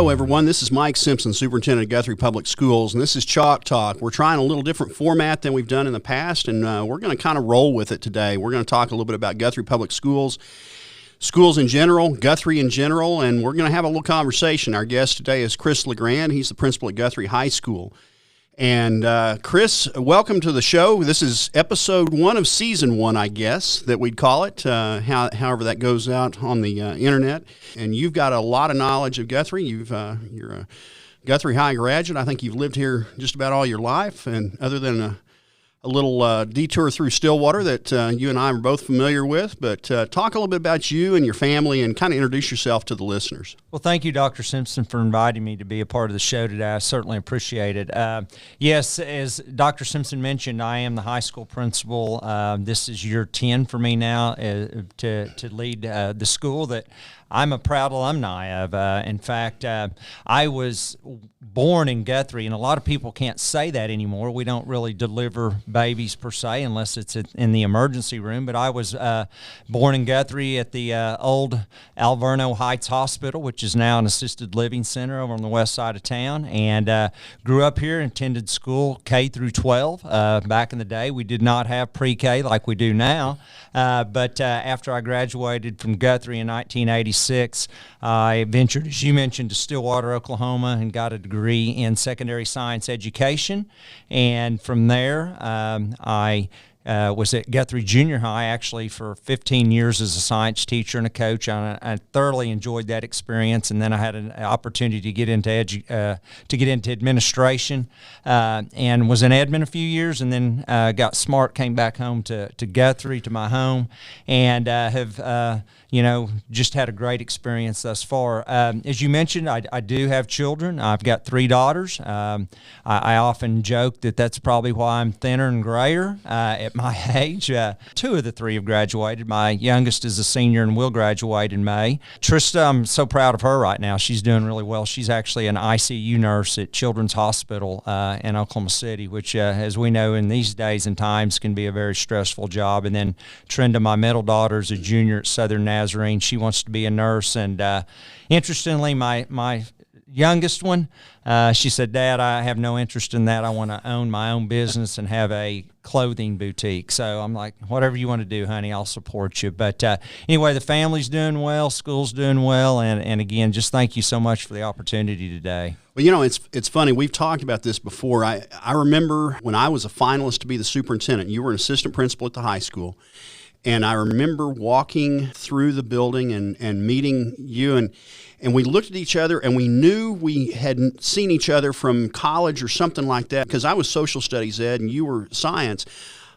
Hello, everyone. This is Mike Simpson, Superintendent of Guthrie Public Schools, and this is Chalk Talk. We're trying a little different format than we've done in the past, and we're going to kind of roll with it today. We're going to talk a little bit about Guthrie Public Schools, schools in general, Guthrie in general, and we're going to have a little conversation. Our guest today is Chris LeGrande. He's the principal at Guthrie High School. And Chris, welcome to the show. This is episode 1 of season 1, I guess, that we'd call it, however that goes out on the internet. And you've got a lot of knowledge of Guthrie. You're a Guthrie High graduate. I think you've lived here just about all your life, and other than a little detour through Stillwater that you and I are both familiar with. But talk a little bit about you and your family and kind of introduce yourself to the listeners. Well, thank you, Dr. Simpson, for inviting me to be a part of the show today. I certainly appreciate it. Yes, as Dr. Simpson mentioned, I am the high school principal. This is year 10 for me now to lead the school that I'm a proud alumni of. In fact, I was born in Guthrie, and a lot of people can't say that anymore. We don't really deliver babies per se unless it's in the emergency room. But I was born in Guthrie at the old Alverno Heights Hospital, which is now an assisted living center over on the west side of town, and grew up here and attended school K through 12. Back in the day, we did not have pre-K like we do now. But after I graduated from Guthrie in 1986, I ventured, as you mentioned, to Stillwater, Oklahoma, and got a degree in secondary science education. And from there, I was at Guthrie Junior High actually for 15 years as a science teacher and a coach. I thoroughly enjoyed that experience, and then I had an opportunity to get into administration, and was in admin a few years, and then got smart, came back home to Guthrie, to my home, and have just had a great experience thus far. As you mentioned, I do have children. I've got 3 daughters. I often joke that that's probably why I'm thinner and grayer at my age. 2 of the 3 have graduated. My youngest is a senior and will graduate in May. Trista, I'm so proud of her right now. She's doing really well. She's actually an ICU nurse at Children's Hospital in Oklahoma City, which, as we know in these days and times, can be a very stressful job. And then Trenda, my middle daughter, is a junior at Southern Nazarene. She wants to be a nurse. And interestingly, my youngest one, she said, "Dad, I have no interest in that. I want to own my own business and have a clothing boutique." So I'm like, whatever you want to do, honey, I'll support you. But anyway, the family's doing well, school's doing well, and again, just thank you so much for the opportunity today. Well, it's funny. We've talked about this before. I remember when I was a finalist to be the superintendent, you were an assistant principal at the high school. And I remember walking through the building and meeting you, and we looked at each other, and we knew we hadn't seen each other from college or something like that, because I was social studies ed and you were science.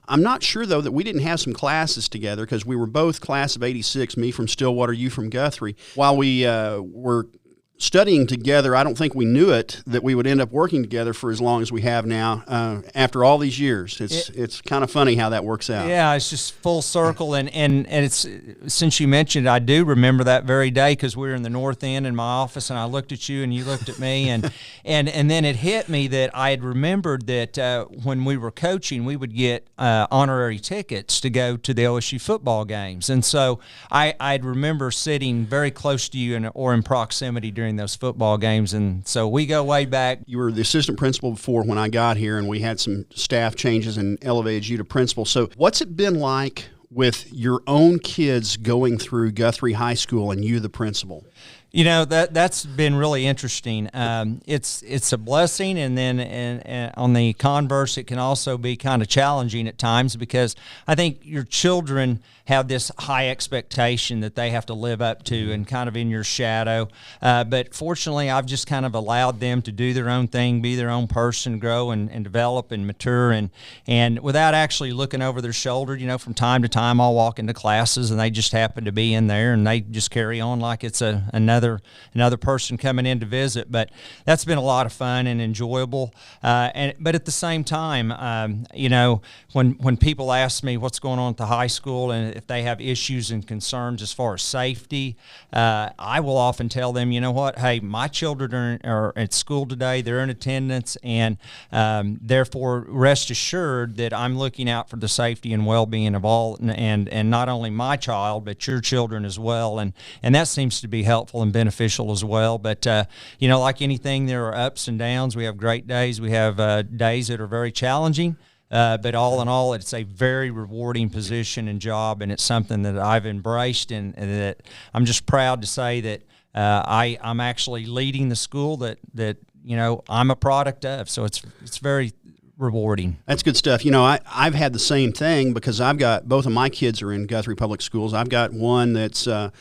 I'm not sure, though, that we didn't have some classes together, because we were both class of 86, me from Stillwater, you from Guthrie. While we were studying together, I don't think we knew it, that we would end up working together for as long as we have now after all these years. It's kind of funny how that works out. Yeah, it's just full circle, and it's, since you mentioned, I do remember that very day, because we were in the north end in my office, and I looked at you and you looked at me, and then it hit me that I had remembered that when we were coaching, we would get honorary tickets to go to the OSU football games, and so I'd remember sitting very close to you or in proximity during those football games, and so we go way back. You were the assistant principal before when I got here, and we had some staff changes and elevated you to principal. So what's it been like with your own kids going through Guthrie High School and you the principal? That's been really interesting. It's a blessing, and then on the converse, it can also be kind of challenging at times, because I think your children have this high expectation that they have to live up to, and kind of in your shadow. But fortunately, I've just kind of allowed them to do their own thing, be their own person, grow and develop and mature, and without actually looking over their shoulder. From time to time, I'll walk into classes and they just happen to be in there, and they just carry on like it's another person coming in to visit. But that's been a lot of fun and enjoyable. But at the same time, when people ask me what's going on at the high school and if they have issues and concerns as far as safety, I will often tell them, hey, my children are at school today, they're in attendance, and therefore rest assured that I'm looking out for the safety and well-being of all, and not only my child, but your children as well. And that seems to be helpful and been beneficial as well. But, like anything, there are ups and downs. We have great days. We have days that are very challenging. But all in all, it's a very rewarding position and job, and it's something that I've embraced, and that I'm just proud to say that I'm actually leading the school that I'm a product of. So it's very rewarding. That's good stuff. I've had the same thing because I've got both of my kids are in Guthrie Public Schools. I've got one that's a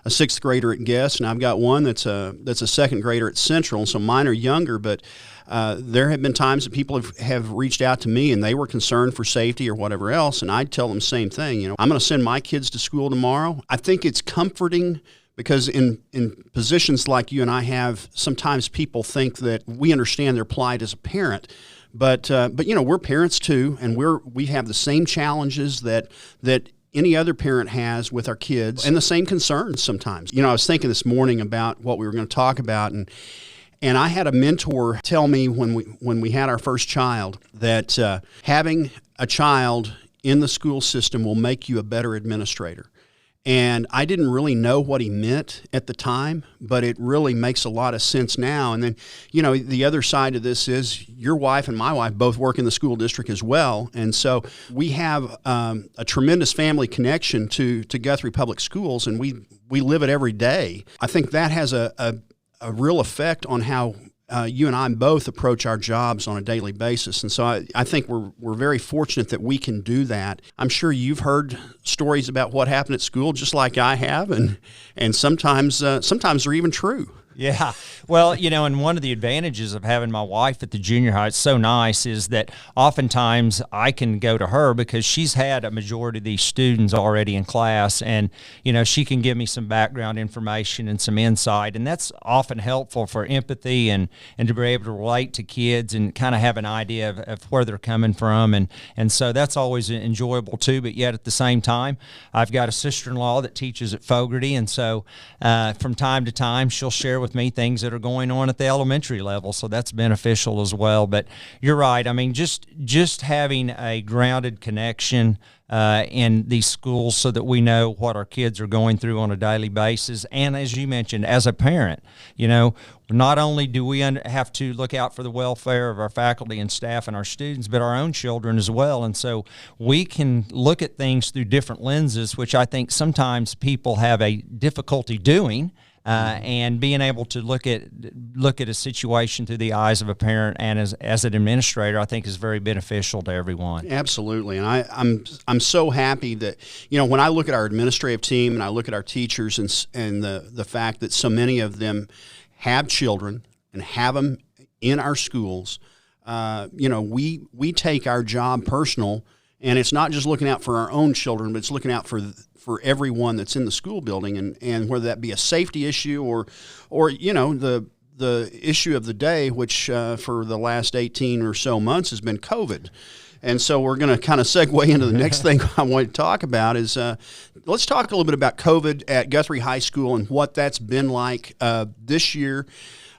sixth grader at Guest, and I've got one that's a second grader at Central. So mine are younger, but there have been times that people have reached out to me and they were concerned for safety or whatever else, and I'd tell them the same thing. I'm going to send my kids to school tomorrow. I think it's comforting because in positions like you and I have, sometimes people think that we understand their plight as a parent. But we're parents too, and we have the same challenges that any other parent has with our kids, and the same concerns sometimes. I was thinking this morning about what we were going to talk about, and I had a mentor tell me when we had our first child that having a child in the school system will make you a better administrator. And I didn't really know what he meant at the time, but it really makes a lot of sense now. And then, the other side of this is your wife and my wife both work in the school district as well. And so we have a tremendous family connection to Guthrie Public Schools, and we live it every day. I think that has a real effect on how you and I both approach our jobs on a daily basis. And so I think we're very fortunate that we can do that. I'm sure you've heard stories about what happened at school just like I have, and sometimes they're even true. Yeah. Well, and one of the advantages of having my wife at the junior high, it's so nice, is that oftentimes I can go to her because she's had a majority of these students already in class, and, she can give me some background information and some insight, and that's often helpful for empathy and to be able to relate to kids and kind of have an idea of where they're coming from, and so that's always enjoyable too. But yet at the same time, I've got a sister-in-law that teaches at Fogarty, and so from time to time she'll share with me things that are going on at the elementary level, so that's beneficial as well. But you're right. I mean, just having a grounded connection in these schools so that we know what our kids are going through on a daily basis. And as you mentioned, as a parent, not only do we have to look out for the welfare of our faculty and staff and our students, but our own children as well. And so we can look at things through different lenses, which I think sometimes people have a difficulty doing. And being able to look at a situation through the eyes of a parent and as an administrator, I think is very beneficial to everyone. Absolutely, and I'm so happy that when I look at our administrative team and I look at our teachers and the fact that so many of them have children and have them in our schools, we take our job personal, and it's not just looking out for our own children, but it's looking out for everyone that's in the school building, and whether that be a safety issue or the issue of the day, which for the last 18 or so months has been COVID. And so we're going to kind of segue into the next thing I want to talk about is let's talk a little bit about COVID at Guthrie High School and what that's been like this year.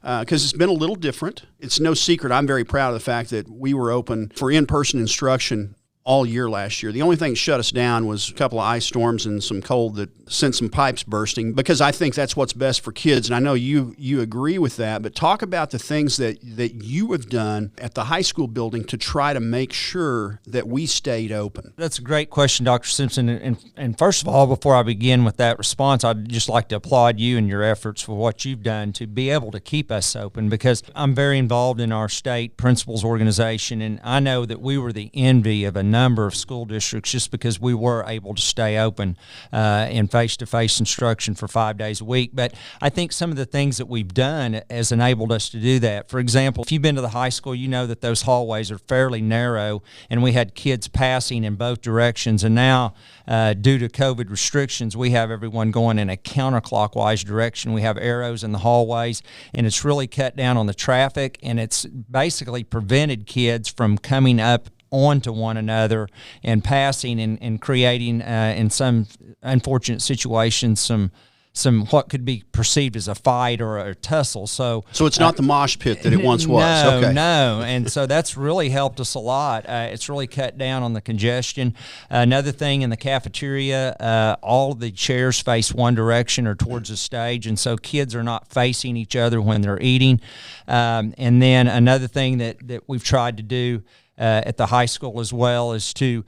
Because it's been a little different. It's no secret I'm very proud of the fact that we were open for in-person instruction all year last year. The only thing that shut us down was a couple of ice storms and some cold that sent some pipes bursting, because I think that's what's best for kids. And I know you agree with that, but talk about the things that you have done at the high school building to try to make sure that we stayed open. That's a great question, Dr. Simpson. And first of all, before I begin with that response, I'd just like to applaud you and your efforts for what you've done to be able to keep us open, because I'm very involved in our state principals organization, and I know that we were the envy of a number of school districts just because we were able to stay open in face-to-face instruction for 5 days a week. But I think some of the things that we've done has enabled us to do that. For example, if you've been to the high school, you know that those hallways are fairly narrow, and we had kids passing in both directions. And now, due to COVID restrictions, we have everyone going in a counterclockwise direction. We have arrows in the hallways, and it's really cut down on the traffic, and it's basically prevented kids from coming up onto one another and passing and creating, in some unfortunate situations, some some what could be perceived as a fight or a tussle. So it's not the mosh pit that it once was. No, and so that's really helped us a lot. It's really cut down on the congestion. Another thing, in the cafeteria, all the chairs face one direction or towards the stage, and so kids are not facing each other when they're eating. And then another thing that we've tried to do at the high school as well is to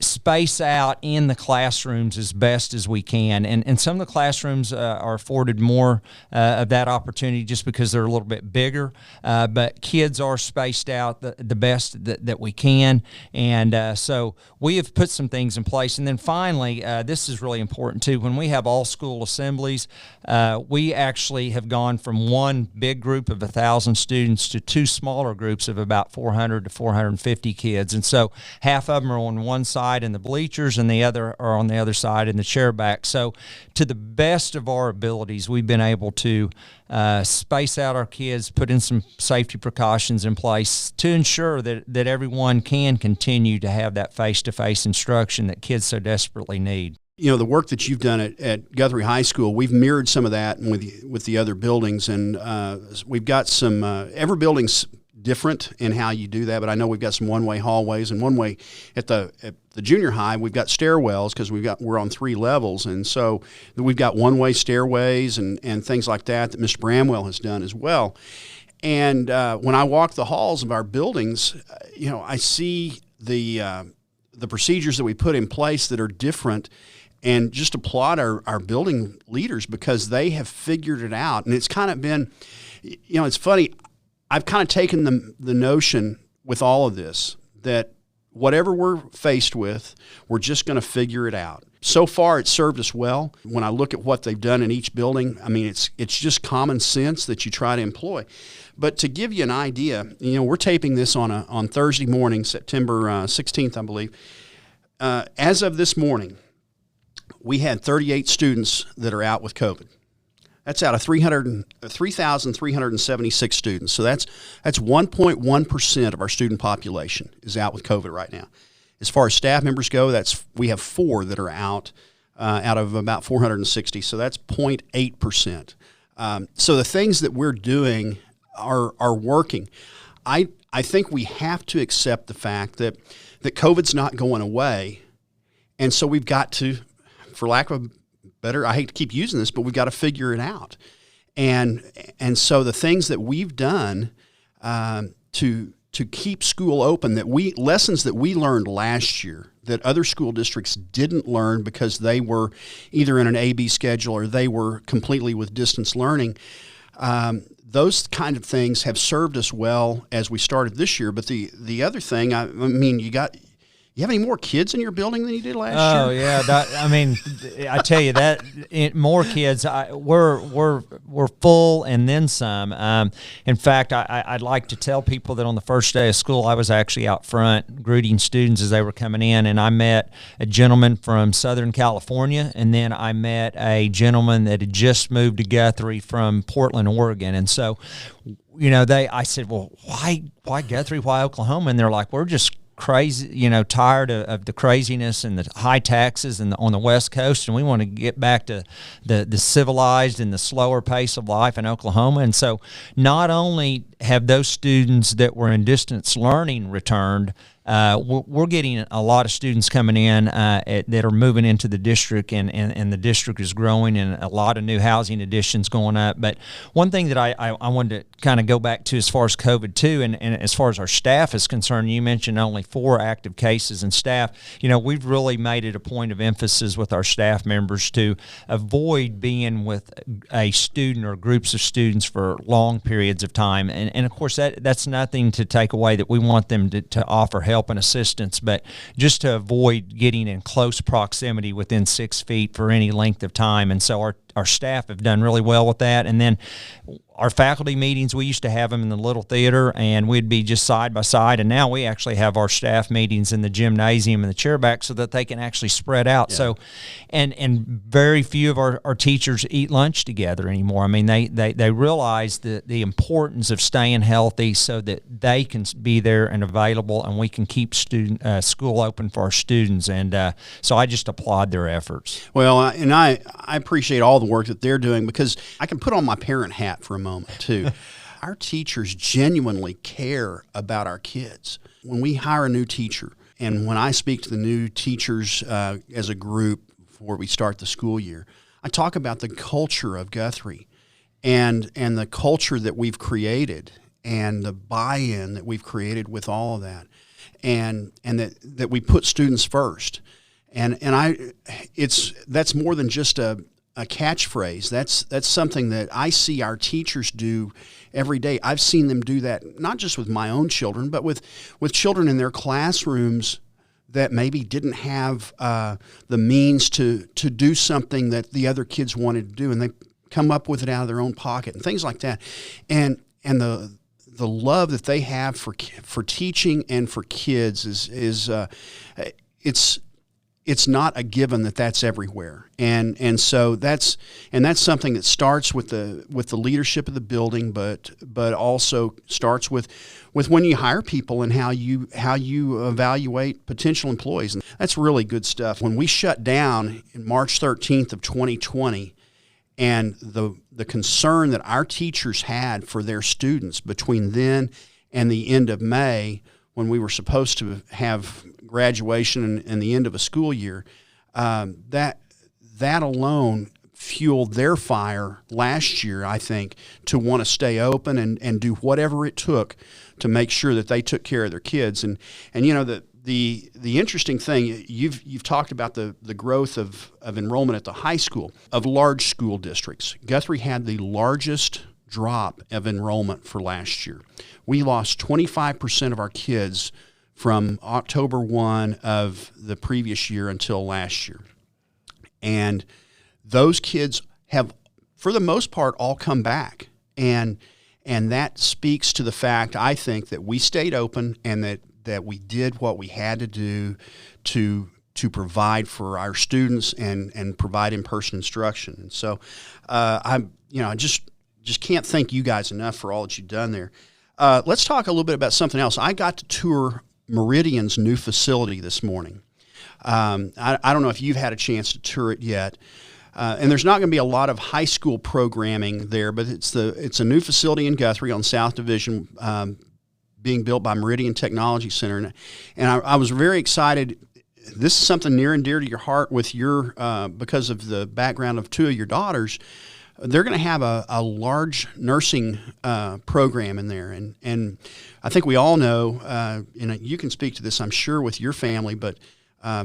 space out in the classrooms as best as we can. And some of the classrooms are afforded more of that opportunity just because they're a little bit bigger. But kids are spaced out the best that we can. And so we have put some things in place. And then finally, this is really important too. When we have all school assemblies, we actually have gone from one big group of 1,000 students to two smaller groups of about 400 to 450 kids. And so half of them are on one side in the bleachers and the other are on the other side in the chair back. So to the best of our abilities, we've been able to space out our kids, put in some safety precautions in place to ensure that everyone can continue to have that face-to-face instruction that kids so desperately need. You know, the work that you've done at Guthrie High School, we've mirrored some of that with the other buildings, and we've got some every building's different in how you do that, but I know we've got some one-way hallways, and one-way at the junior high we've got stairwells because we're on 3 levels, and so we've got one-way stairways and things like that Mr. Bramwell has done as well. And when I walk the halls of our buildings, you know, I see the procedures that we put in place that are different, and just applaud our building leaders because they have figured it out. And it's kind of been, you know, it's funny, I've kind of taken the notion with all of this that whatever we're faced with, we're just going to figure it out. So far, it's served us well. When I look at what they've done in each building, I mean, it's just common sense that you try to employ. But to give you an idea, you know, we're taping this on Thursday morning, September 16th, I believe. As of this morning, we had 38 students that are out with COVID. That's out of 3,376 students. So that's 1.1% of our student population is out with COVID right now. As far as staff members go, we have 4 that are out of about 460. So that's 0.8%. So the things that we're doing are working. I think we have to accept the fact that COVID's not going away, and so we've got to, for lack of better, I hate to keep using this, but we've got to figure it out. And so the things that we've done to keep school open, lessons that we learned last year that other school districts didn't learn because they were either in an A-B schedule or they were completely with distance learning, those kind of things have served us well as we started this year. But the other thing, I mean, you have any more kids in your building than you did last year? Oh yeah, I mean, I tell you that more kids. We're full and then some. In fact, I'd like to tell people that on the first day of school, I was actually out front greeting students as they were coming in, and I met a gentleman from Southern California, and then I met a gentleman that had just moved to Guthrie from Portland, Oregon, and so, you know, I said, well, why Guthrie? Why Oklahoma? And they're like, we're just crazy, you know, tired of the craziness and the high taxes and on the West Coast, and we want to get back to the civilized and the slower pace of life in Oklahoma. And so not only have those students that were in distance learning returned, we're getting a lot of students coming in that are moving into the district, and the district is growing, and a lot of new housing additions going up. But one thing that I wanted to kind of go back to as far as COVID too, and as far as our staff is concerned, you mentioned only 4 active cases in staff. You know, we've really made it a point of emphasis with our staff members to avoid being with a student or groups of students for long periods of time. And of course, that's nothing to take away that we want them to offer help and assistance, but just to avoid getting in close proximity within 6 feet for any length of time. And so our staff have done really well with that. And then our faculty meetings, we used to have them in the little theater, and we'd be just side by side. And now we actually have our staff meetings in the gymnasium and the chair back so that they can actually spread out. Yeah. So, and very few of our teachers eat lunch together anymore. I mean, they realize the importance of staying healthy so that they can be there and available, and we can keep school open for our students. And so I just applaud their efforts. Well, and I appreciate all the work that they're doing, because I can put on my parent hat for a moment too. Our teachers genuinely care about our kids. When we hire a new teacher, and when I speak to the new teachers as a group before we start the school year, I talk about the culture of Guthrie and the culture that we've created and the buy-in that we've created with all of that, and that we put students first. And that's more than just a catchphrase. That's something that I see our teachers do every day. I've seen them do that not just with my own children, but with children in their classrooms that maybe didn't have the means to do something that the other kids wanted to do, and they come up with it out of their own pocket and things like that. And the love that they have for teaching and for kids is it's not a given that's everywhere, and so that's something that starts with the leadership of the building, but also starts with when you hire people and how you evaluate potential employees, and that's really good stuff. When we shut down in March 13th of 2020, and the concern that our teachers had for their students between then and the end of May, when we were supposed to have graduation and the end of a school year, that alone fueled their fire last year, I think, to want to stay open and do whatever it took to make sure that they took care of their kids. And you know, the interesting thing, you've talked about the growth of enrollment at the high school, of large school districts. Guthrie had the largest drop of enrollment for last year. We lost 25% of our kids from October 1 of the previous year until last year. And those kids have, for the most part, all come back. And that speaks to the fact, I think, that we stayed open and that we did what we had to do to provide for our students and provide in-person instruction. And so I just can't thank you guys enough for all that you've done there. Let's talk a little bit about something else. I got to tour Meridian's new facility this morning. I don't know if you've had a chance to tour it yet. And there's not going to be a lot of high school programming there, but it's a new facility in Guthrie on South Division, being built by Meridian Technology Center. And I was very excited. This is something near and dear to your heart with your because of the background of two of your daughters. They're going to have a large nursing program in there. And I think we all know, and you can speak to this, I'm sure, with your family, but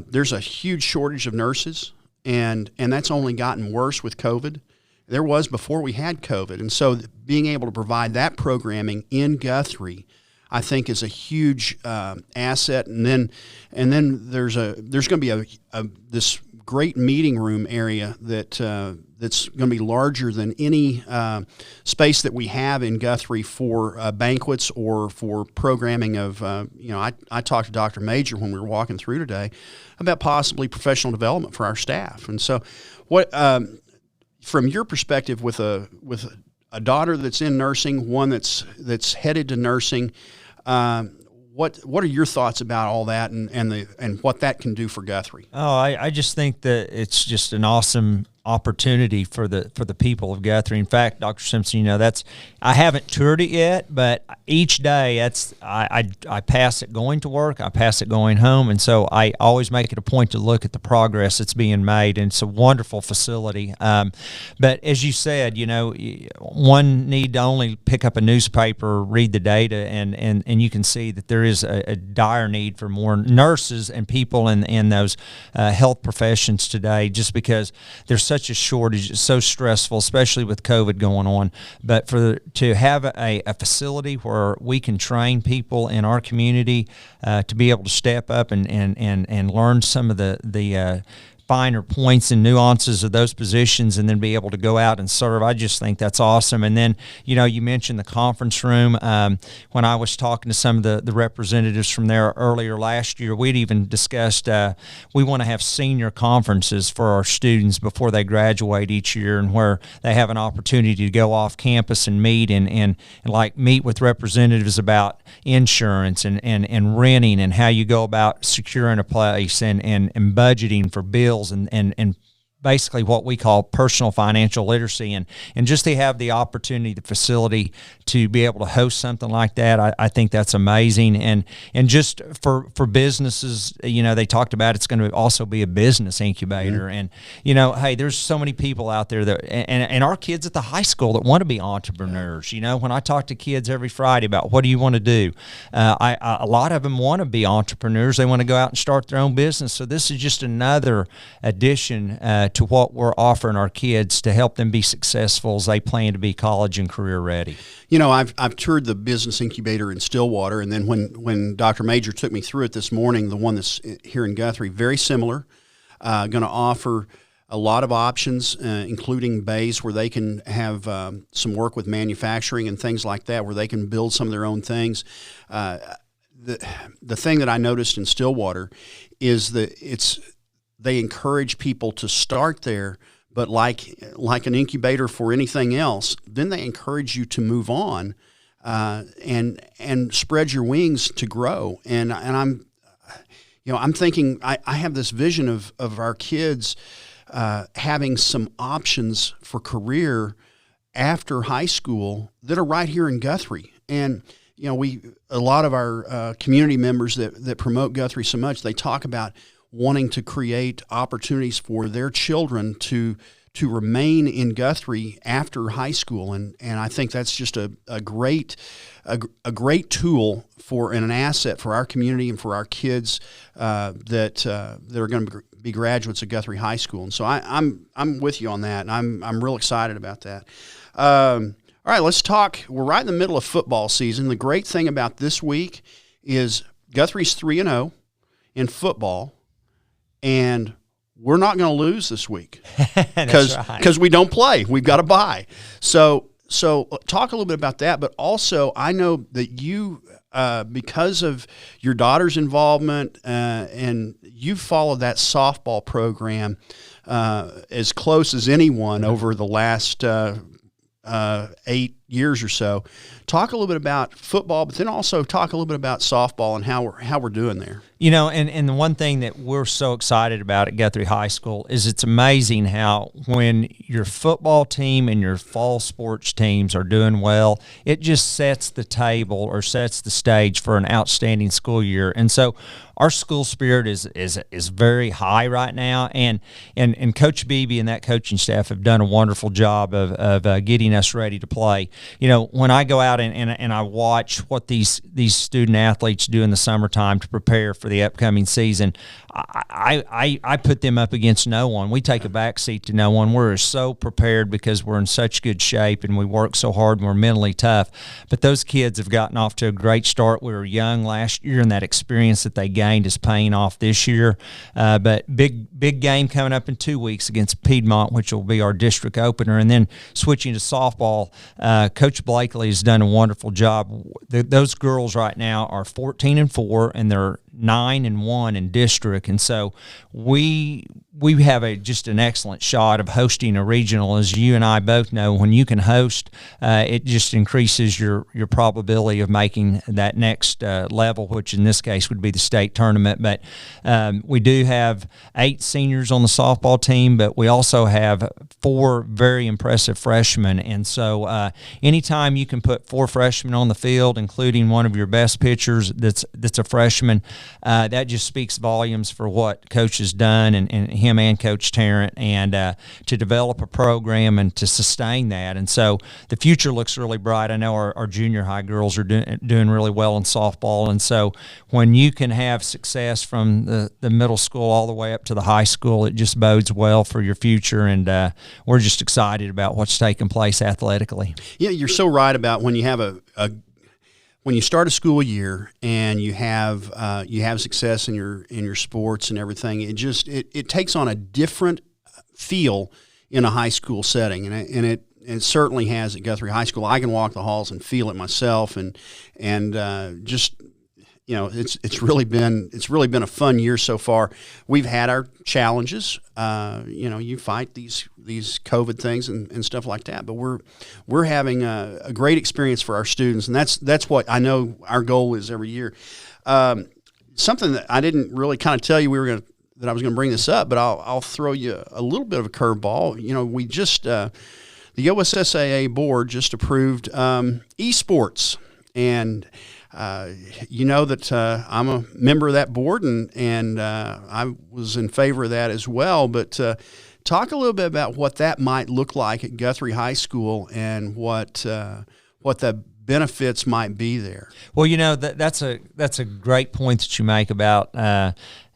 there's a huge shortage of nurses, and that's only gotten worse with COVID. There was before we had COVID. And so being able to provide that programming in Guthrie, I think, is a huge asset. And then there's going to be this great meeting room area that's going to be larger than any space that we have in Guthrie for banquets or for programming of, I talked to Dr. Major when we were walking through today about possibly professional development for our staff. And so what, from your perspective with a daughter that's in nursing, one that's headed to nursing, what are your thoughts about all that and what that can do for Guthrie? Oh, I just think that it's just an awesome opportunity for the people of Guthrie. In fact, Dr. Simpson, I haven't toured it yet, but each day I pass it going to work, I pass it going home, and so I always make it a point to look at the progress that's being made, and it's a wonderful facility. But as you said, one need to only pick up a newspaper, read the data, and you can see that there is a dire need for more nurses and people in those health professions today, just because there's such a shortage. It's so stressful, especially with COVID going on. But to have a facility where we can train people in our community to be able to step up and learn some of the finer points and nuances of those positions and then be able to go out and serve, I just think that's awesome. And then, you mentioned the conference room. When I was talking to some of the representatives from there earlier last year, we'd even discussed we want to have senior conferences for our students before they graduate each year, and where they have an opportunity to go off campus and meet and meet with representatives about insurance and renting and how you go about securing a place and budgeting for bills and basically what we call personal financial literacy, and just to have the opportunity, the facility to be able to host something like that, I think that's amazing. And just for businesses, they talked about it's going to also be a business incubator. And hey, there's so many people out there that and our kids at the high school that want to be entrepreneurs. When I talk to kids every Friday about what do you want to do, a lot of them want to be entrepreneurs. They want to go out and start their own business. So this is just another addition to what we're offering our kids to help them be successful as they plan to be college and career ready. I've toured the business incubator in Stillwater, and then when Dr. Major took me through it this morning, the one that's here in Guthrie, very similar, going to offer a lot of options, including bays where they can have some work with manufacturing and things like that, where they can build some of their own things. The thing that I noticed in Stillwater is that they encourage people to start there, but like an incubator for anything else, then they encourage you to move on and spread your wings to grow. And I'm thinking I have this vision of our kids having some options for career after high school that are right here in Guthrie. And a lot of our community members that promote Guthrie so much, they talk about wanting to create opportunities for their children to remain in Guthrie after high school, and I think that's just a great tool and an asset for our community and for our kids that are going to be graduates of Guthrie High School. And so I'm with you on that, and I'm real excited about that. All right, let's talk. We're right in the middle of football season. The great thing about this week is Guthrie's 3-0 in football, and we're not going to lose this week because we don't play. We've got to bye. So talk a little bit about that. But also, I know that you, because of your daughter's involvement, and you followed that softball program as close as anyone over the last 8 years or so. Talk a little bit about football, but then also talk a little bit about softball and how we're doing there. And the one thing that we're so excited about at Guthrie High School is it's amazing how when your football team and your fall sports teams are doing well, it just sets the table or sets the stage for an outstanding school year. And so our school spirit is very high right now, and Coach Beebe and that coaching staff have done a wonderful job of getting us ready to play. When I go out and I watch what these student athletes do in the summertime to prepare for the upcoming season, I put them up against no one. We take a backseat to no one. We're so prepared because we're in such good shape and we work so hard and we're mentally tough. But those kids have gotten off to a great start. We were young last year, and that experience that they gained is paying off this year. But big game coming up in 2 weeks against Piedmont, which will be our district opener. And then switching to softball, Coach Blakely has done a wonderful job. Those girls right now are 14-4, and they're 9-1 in district, and so we have just an excellent shot of hosting a regional. As you and I both know, when you can host, it just increases your probability of making that next level, which in this case would be the state tournament. But we do have 8 seniors on the softball team, but we also have 4 very impressive freshmen, and so anytime you can put 4 freshmen on the field, including one of your best pitchers that's a freshman, that just speaks volumes for what Coach has done, and him and Coach Tarrant, and to develop a program and to sustain that. And so the future looks really bright. I know our junior high girls are doing really well in softball, and so when you can have success from the middle school all the way up to the high school, it just bodes well for your future, and we're just excited about what's taking place athletically. Yeah, you're so right about when you have when you start a school year and you have success in your sports and everything, it takes on a different feel in a high school setting, and it certainly has at Guthrie High School. I can walk the halls and feel it myself, and just it's really been a fun year so far. We've had our challenges. You fight these COVID things and stuff like that, but we're having a great experience for our students, and that's what I know our goal is every year. Something that I didn't really kind of tell you we were going to that I was going to bring this up, but I'll throw you a little bit of a curveball. We just the OSSAA board just approved esports, and that I'm a member of that board, and I was in favor of that as well. But talk a little bit about what that might look like at Guthrie High School and what the benefits might be there. Well, that's a great point that you make about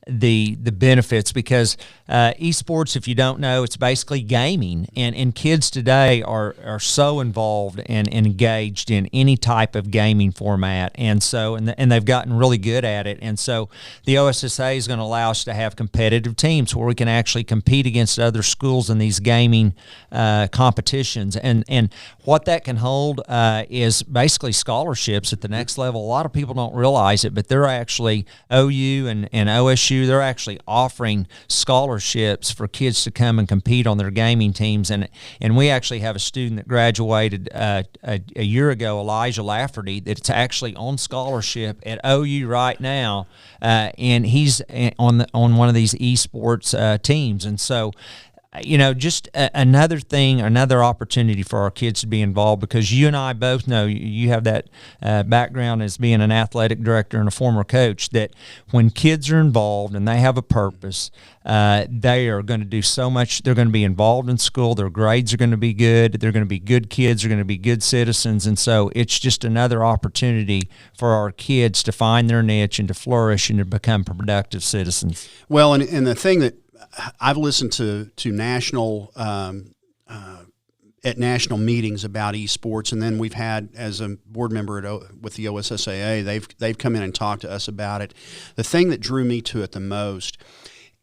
the benefits, because esports, if you don't know, it's basically gaming, and kids today are so involved and engaged in any type of gaming format, and they've gotten really good at it. And so the OSSA is going to allow us to have competitive teams where we can actually compete against other schools in these gaming competitions, and what that can hold is basically scholarships at the next level. A lot of people don't realize it, but they're actually OU and OSU, they're actually offering scholarships for kids to come and compete on their gaming teams. And we actually have a student that graduated a year ago, Elijah Lafferty, that's actually on scholarship at OU right now, and he's on one of these esports teams. And so just another opportunity for our kids to be involved, because you and I both know, you have that background as being an athletic director and a former coach, that when kids are involved and they have a purpose, they are going to do so much. They're going to be involved in school. Their grades are going to be good. They're going to be good kids. They're going to be good citizens. And so it's just another opportunity for our kids to find their niche and to flourish and to become productive citizens. Well, and the thing that I've listened to national at national meetings about esports, and then we've had, as a board member with the OSSAA, they've come in and talked to us about it. The thing that drew me to it the most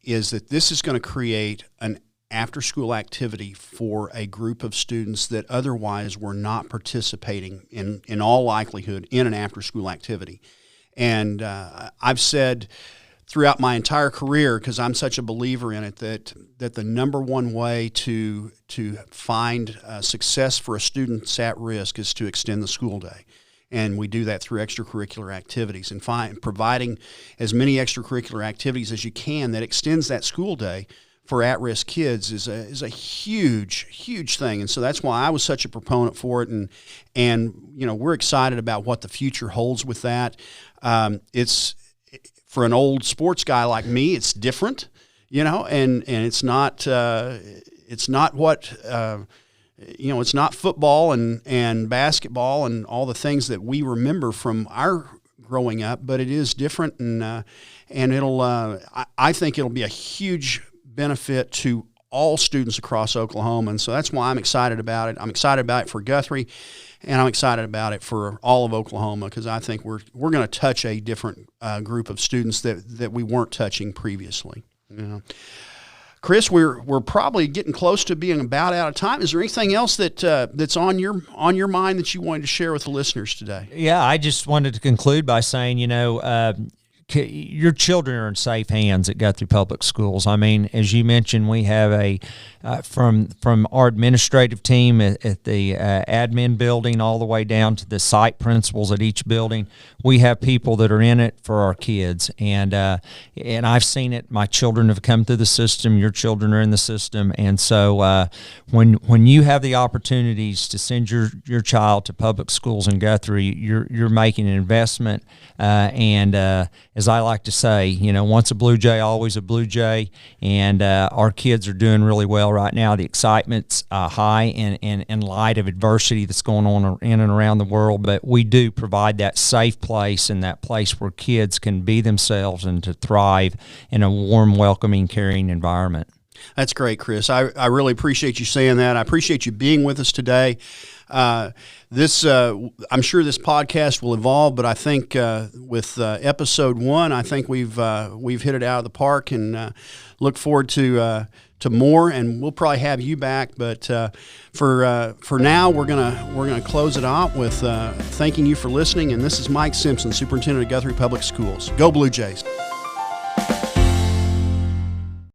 is that this is going to create an after-school activity for a group of students that otherwise were not participating in all likelihood in an after-school activity. And I've said throughout my entire career, because I'm such a believer in it, that the number one way to find success for a student that's at risk is to extend the school day. And we do that through extracurricular activities, and providing as many extracurricular activities as you can that extends that school day for at-risk kids is a huge thing. And so that's why I was such a proponent for it, and we're excited about what the future holds with that. It's for an old sports guy like me, it's different, and it's not what it's not football and basketball and all the things that we remember from our growing up, but it is different, and it'll I think it'll be a huge benefit to all students across Oklahoma, and so that's why I'm excited about it. I'm excited about it for Guthrie, and I'm excited about it for all of Oklahoma, because I think we're going to touch a different group of students that we weren't touching previously. Chris, we're probably getting close to being about out of time. Is there anything else that's on your mind that you wanted to share with the listeners today? Yeah, I just wanted to conclude by saying, your children are in safe hands at Guthrie Public Schools. I mean, as you mentioned, we have from our administrative team at the admin building all the way down to the site principals at each building. We have people that are in it for our kids, and I've seen it. My children have come through the system. Your children are in the system, and so when you have the opportunities to send your child to public schools in Guthrie, you're making an investment, and as I like to say, once a Blue Jay, always a Blue Jay, and our kids are doing really well right now. The excitement's high in light of adversity that's going on in and around the world, but we do provide that safe place and that place where kids can be themselves and to thrive in a warm, welcoming, caring environment. That's great, Chris. I really appreciate you saying that. I appreciate you being with us today. I'm sure this podcast will evolve, but I think with episode 1, I think we've hit it out of the park, and look forward to more. And we'll probably have you back. But for now, we're gonna close it out with thanking you for listening. And this is Mike Simpson, Superintendent of Guthrie Public Schools. Go Blue Jays!